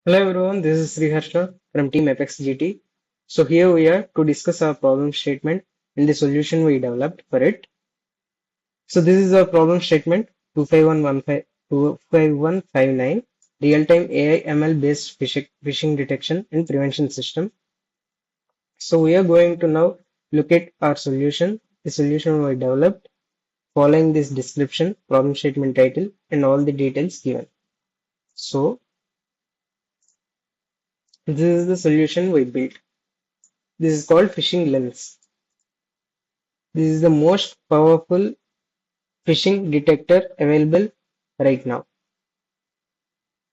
Hello everyone, this is Sriharsha from Team Apex GT. So here we are to discuss our problem statement and the solution we developed for it. So this is our problem statement 25159 real-time AI ML based phishing detection and prevention system. So we are going to now look at our solution, the solution we developed following this description, problem statement title and all the details given. So this is the solution we built. This is called phishing lens. This is the most powerful phishing detector available right now.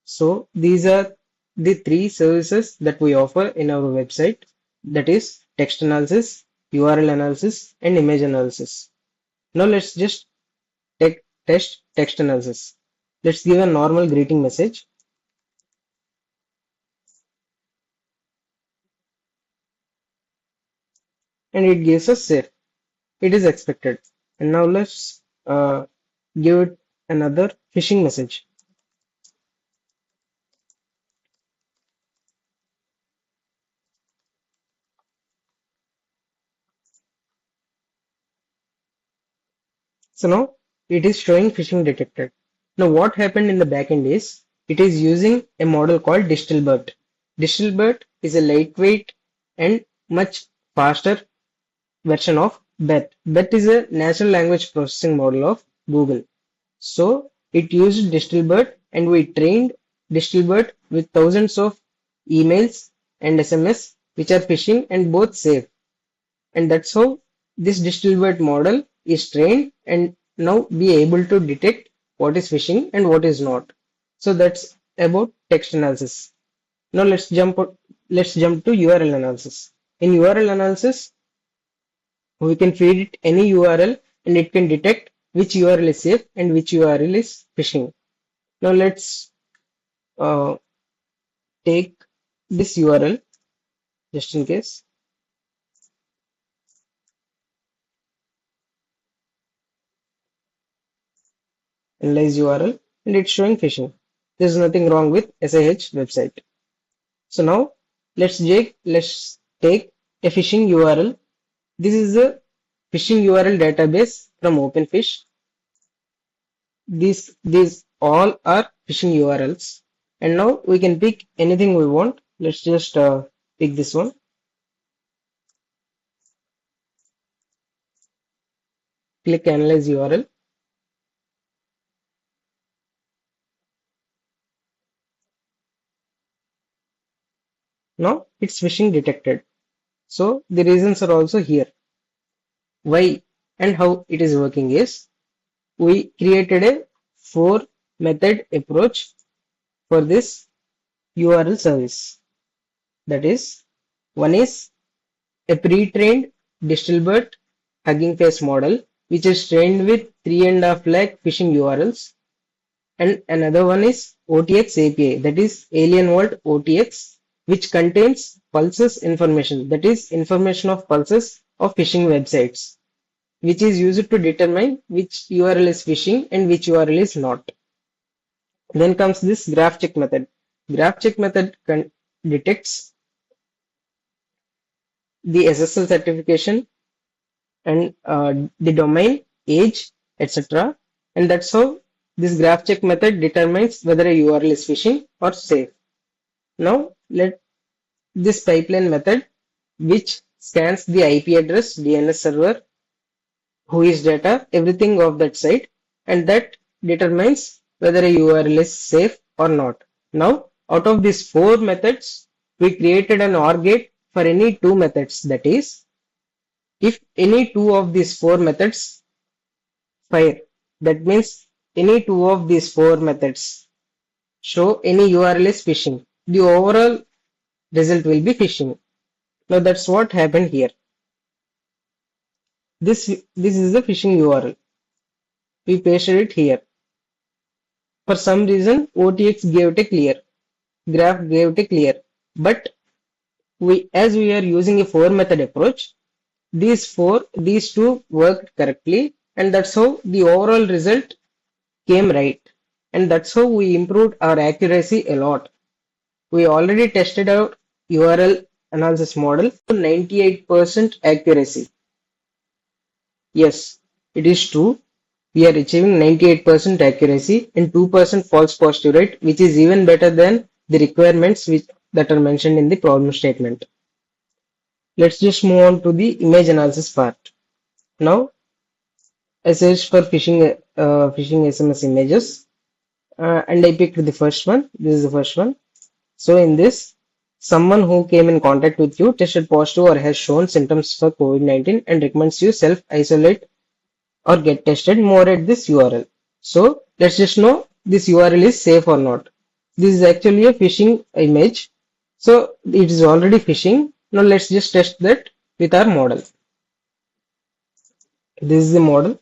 So these are the three services that we offer in our website, that is text analysis, URL analysis, and image analysis. Now let's just test text analysis. Let's give a normal greeting message and it gives us safe. It is expected. And now let's give it another phishing message. So now it is showing phishing detected. Now what happened in the backend is it is using a model called Distilbert. Distilbert is a lightweight and much faster version of BET. BET is a natural language processing model of Google. So it used Distilbert and we trained Distilbert with thousands of emails and SMS which are phishing and both safe. And that's how this Distilbert model is trained and now be able to detect what is phishing and what is not. So that's about text analysis. Now let's jump to URL analysis. In URL analysis, we can feed it any URL and it can detect which URL is safe and which URL is phishing. Now let's uh, take this URL just in case, analyze URL, and it's showing phishing. There's nothing wrong with SIH website. So now let's take a phishing URL. This is a phishing URL database from OpenFish. These all are phishing URLs. And now we can pick anything we want. Let's just pick this one. Click analyze URL. Now it's phishing detected. So the reasons are also here. Why and how it is working is we created a four method approach for this URL service. That is, one is a pre-trained Distilbert Hugging Face model, which is trained with 3.5 lakh phishing URLs. And another one is OTX API, that is Alien Vault OTX, which contains pulses information, that is information of pulses of phishing websites, which is used to determine which URL is phishing and which URL is not. Then comes this graph check method. Graph check method detects the SSL certification and the domain, age, etc. And that's how this graph check method determines whether a URL is phishing or safe. Now let this pipeline method, which scans the IP address, DNS server, who is data, everything of that site, and that determines whether a URL is safe or not. Now, out of these four methods, we created an OR gate for any two methods. That is, if any two of these four methods fire, that means any two of these four methods show any URL is phishing. The overall result will be phishing. Now that's what happened here. This is the phishing URL. We pasted it here. For some reason, OTX gave it a clear. Graph gave it a clear. But as we are using a four method approach, these two worked correctly, and that's how the overall result came right. And that's how we improved our accuracy a lot. We already tested our URL analysis model to 98% accuracy. Yes, it is true. We are achieving 98% accuracy and 2% false positive rate, which is even better than the requirements that are mentioned in the problem statement. Let's just move on to the image analysis part. Now, I searched for phishing SMS images, and I picked the first one. This is the first one. So in this, someone who came in contact with you tested positive or has shown symptoms for COVID-19 and recommends you self-isolate or get tested more at this URL. So let's just know this URL is safe or not. This is actually a phishing image. So it is already phishing. Now let's just test that with our model. This is the model.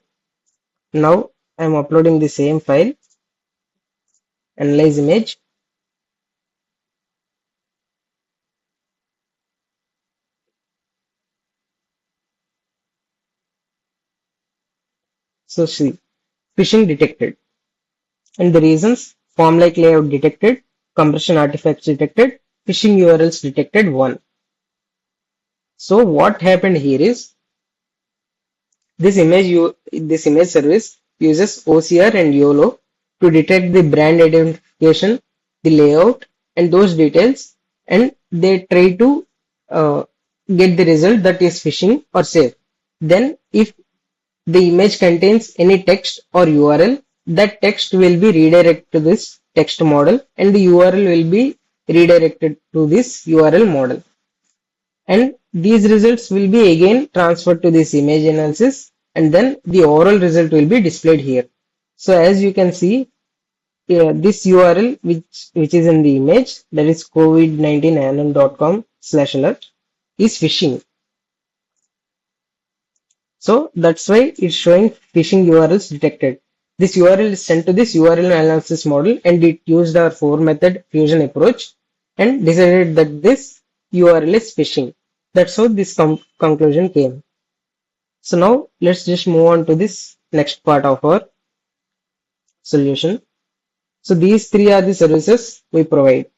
Now I am uploading the same file, analyze image. So see, phishing detected. And the reasons: form like layout detected, compression artifacts detected, phishing URLs detected 1. So what happened here is this image service uses OCR and YOLO to detect the brand identification, the layout, and those details, and they try to uh, get the result that is phishing or safe. Then, if the image contains any text or URL, that text will be redirected to this text model, and the URL will be redirected to this URL model. And these results will be again transferred to this image analysis, and then the overall result will be displayed here. So as you can see, this URL which is in the image, that is covid19anon.com/alert, is phishing. So that's why it's showing phishing URLs detected. This URL is sent to this URL analysis model, and it used our 4 method fusion approach and decided that this URL is phishing. That's how this conclusion came. So now let's just move on to this next part of our solution. So these three are the services we provide.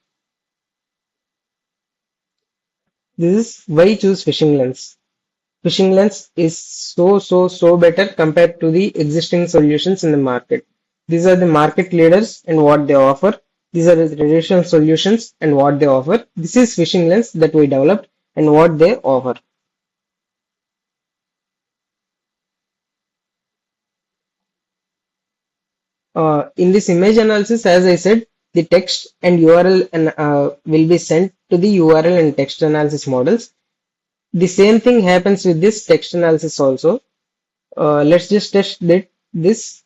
This is why choose Phishing Lens. Phishing Lens is so better compared to the existing solutions in the market. These are the market leaders and what they offer. These are the traditional solutions and what they offer. This is Phishing Lens that we developed and what they offer. In this image analysis, as I said, the text and URL will be sent to the URL and text analysis models. The same thing happens with this text analysis also. Let's just test this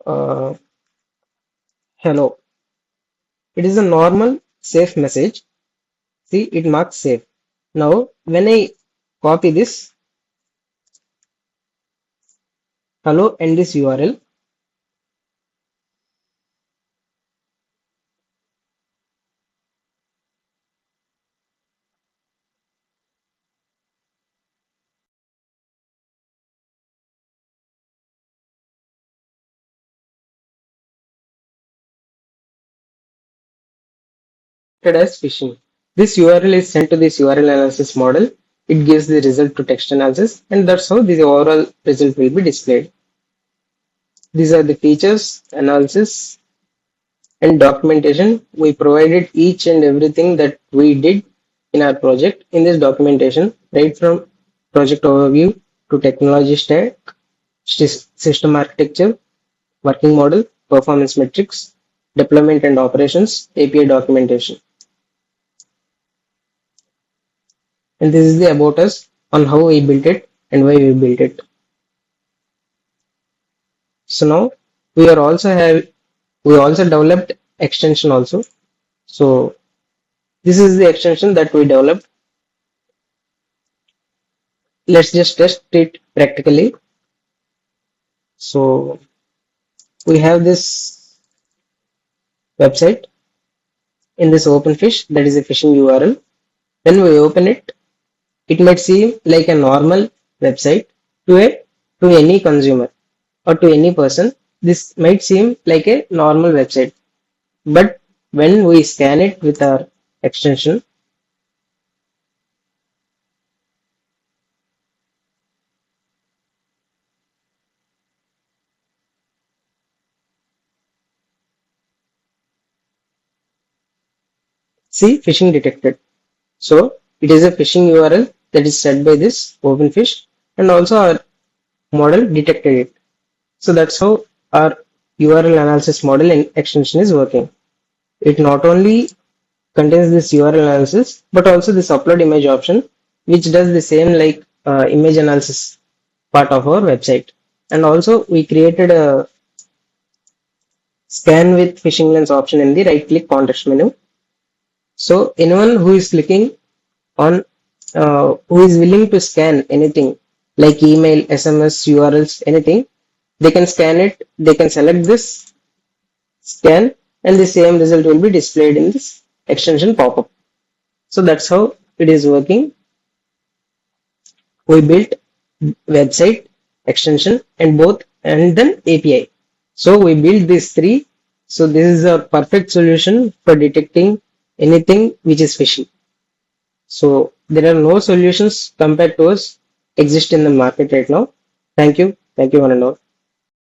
uh, hello. It is a normal safe message. See, it marks safe. Now, when I copy this hello and this URL, as phishing. This URL is sent to this URL analysis model. It gives the result to text analysis, and that's how the overall result will be displayed. These are the features, analysis, and documentation. We provided each and everything that we did in our project in this documentation, right from project overview to technology stack, system architecture, working model, performance metrics, deployment and operations, API documentation. And this is the about us on how we built it and why we built it. So now we also developed extension also. So this is the extension that we developed. Let's just test it practically. So we have this website in this open fish, that is a phishing URL. When we open it, it might seem like a normal website to any consumer or to any person. This might seem like a normal website, but when we scan it with our extension. See, phishing detected. So it is a phishing URL that is set by this OpenFish, and also our model detected it. So that's how our URL analysis model and extension is working. It not only contains this URL analysis, but also this upload image option, which does the same like image analysis part of our website. And also we created a scan with phishing lens option in the right click context menu. So anyone who is clicking on who is willing to scan anything like email, SMS, URLs, anything, they can scan it, they can select this scan, and the same result will be displayed in this extension pop-up. So that's how it is working. We built website, extension, and both, and then API. So we built these three. So this is a perfect solution for detecting anything which is phishing. So there are no solutions compared to us exist in the market right now. Thank you. Thank you, one and all.